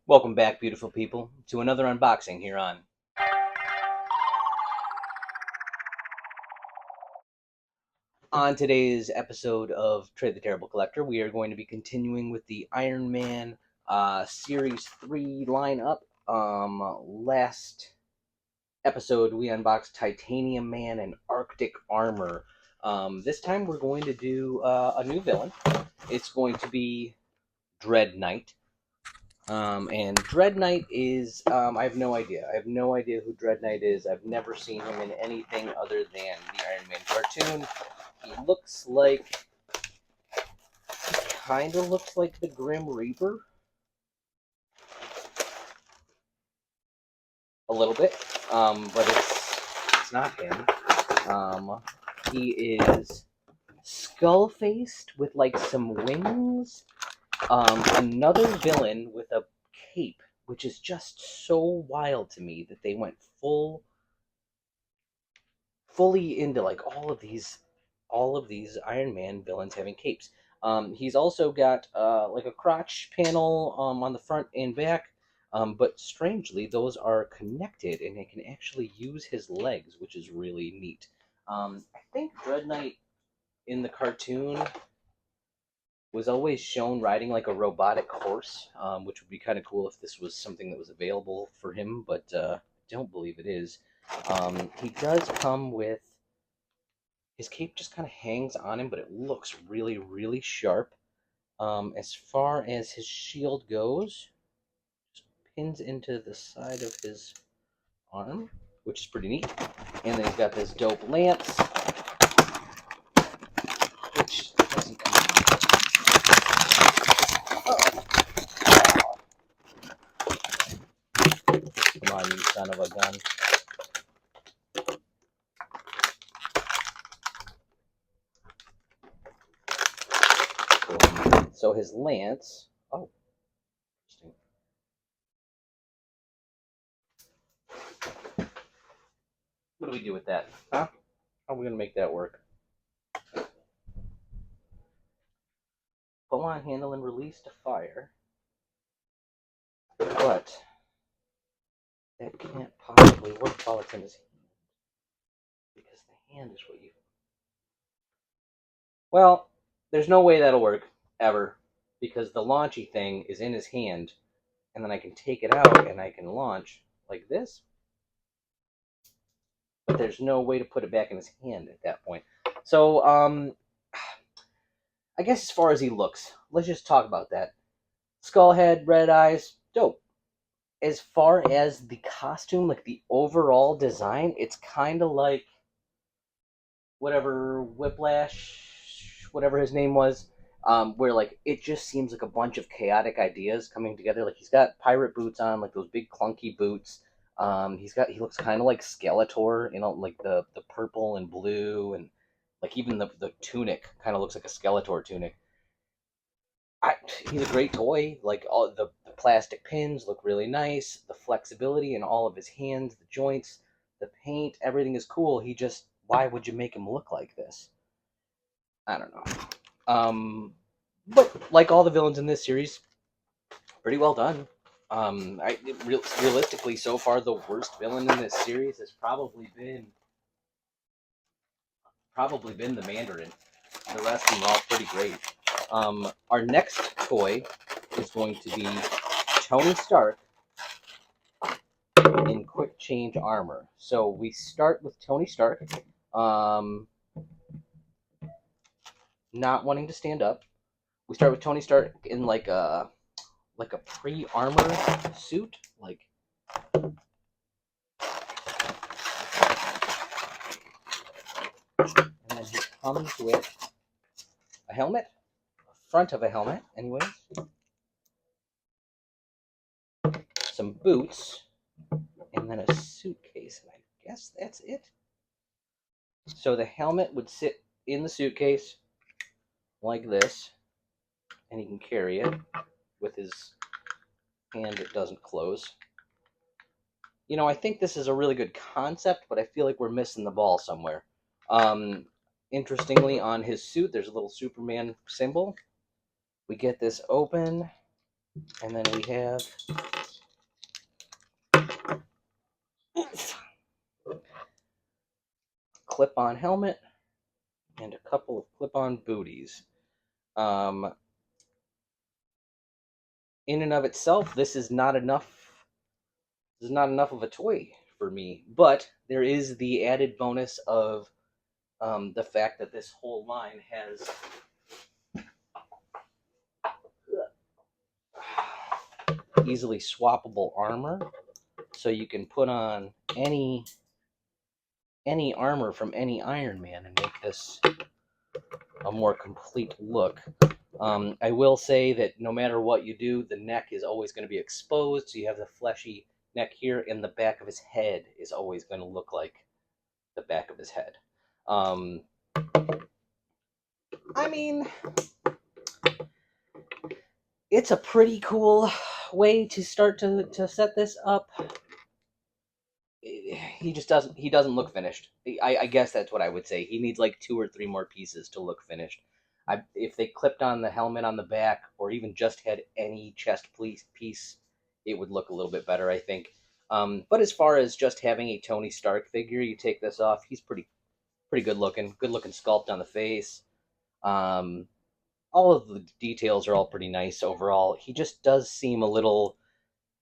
Welcome back, beautiful people, to another unboxing here on today's episode of Trade the Terrible Collector. We are going to be continuing with the Iron Man Series 3 lineup. Last episode, we unboxed Titanium Man and Arctic Armor. This time, we're going to do a new villain. It's going to be Dread Knight. And Dread Knight is, I have no idea. I have no idea who Dread Knight is. I've never seen him in anything other than the Iron Man cartoon. He kind of looks like the Grim Reaper. A little bit. But it's not him. He is skull-faced with like some wings. Another villain with a cape, which is just so wild to me that they went fully into like all of these Iron Man villains having capes. He's also got like a crotch panel on the front and back, but strangely those are connected and he can actually use his legs, which is really neat. I think Dread Knight in the cartoon was always shown riding like a robotic horse, which would be kind of cool if this was something that was available for him, but I don't believe it is. He does come with his cape just kind of hangs on him, but it looks really, really sharp. As far as his shield goes, just pins into the side of his arm, which is pretty neat. And then he's got this dope lance, which doesn't come. Come on, you son of a gun. Cool. So his lance. Oh, interesting. What do we do with that? Huh? How are we going to make that work? Pull on handle and release to fire. But that can't possibly work while it's in his hand. Because the hand is what you... Well, there's no way that'll work, ever. Because the launchy thing is in his hand. And then I can take it out and I can launch like this. But there's no way to put it back in his hand at that point. So, I guess as far as he looks, let's just talk about that. Skull head, red eyes, dope. As far as the costume, like the overall design, it's kind of like whatever Whiplash, whatever his name was, where like it just seems like a bunch of chaotic ideas coming together. Like he's got pirate boots on, like those big clunky boots. He looks kind of like Skeletor, like the purple and blue, and like even the tunic kind of looks like a Skeletor tunic. He's a great toy. Like all the plastic pins look really nice. The flexibility in all of his hands, the joints, the paint, everything is cool. Why would you make him look like this? I don't know. But like all the villains in this series, pretty well done. Realistically, so far the worst villain in this series has probably been the Mandarin. The rest of them are all pretty great. Our next toy is going to be Tony Stark in quick change armor. So we start with Tony Stark, not wanting to stand up. We start with Tony Stark in like a pre-armor suit, like. And then he comes with a helmet, front of a helmet, anyways. Some boots, and then a suitcase, and I guess that's it. So the helmet would sit in the suitcase like this, and he can carry it with his hand that doesn't close. I think this is a really good concept, but I feel like we're missing the ball somewhere. Interestingly, on his suit, there's a little Superman symbol. We get this open, and then we have clip-on helmet, and a couple of clip-on booties. Um, in and of itself, this is not enough. This is not enough of a toy for me, but there is the added bonus of the fact that this whole line has easily swappable armor, so you can put on any armor from any Iron Man and make this a more complete look. I will say that no matter what you do, the neck is always going to be exposed, so you have the fleshy neck here, and the back of his head is always going to look like the back of his head. I mean, it's a pretty cool way to start to set this up. He doesn't look finished. I guess that's what I would say. He needs like 2 or 3 more pieces to look finished. If they clipped on the helmet on the back, or even just had any chest piece, it would look a little bit better, I think. But as far as just having a Tony Stark figure, you take this off, he's pretty good looking. Good looking sculpt on the face. Um, all of the details are all pretty nice overall. He just does seem a little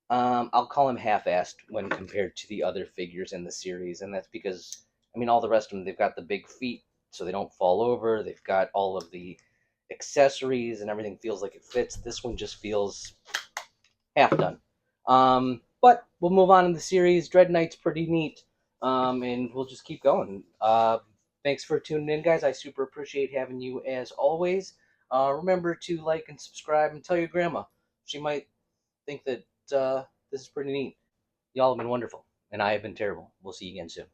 I'll call him half-assed when compared to the other figures in the series, and that's because, I mean, all the rest of them, they've got the big feet so they don't fall over. They've got all of the accessories, and everything feels like it fits. This one just feels half done. But we'll move on in the series. Dread Knight's pretty neat, and we'll just keep going. Thanks for tuning in, guys. I super appreciate having you as always. Remember to like and subscribe, and tell your grandma. She might think that this is pretty neat. Y'all have been wonderful, and I have been terrible. We'll see you again soon.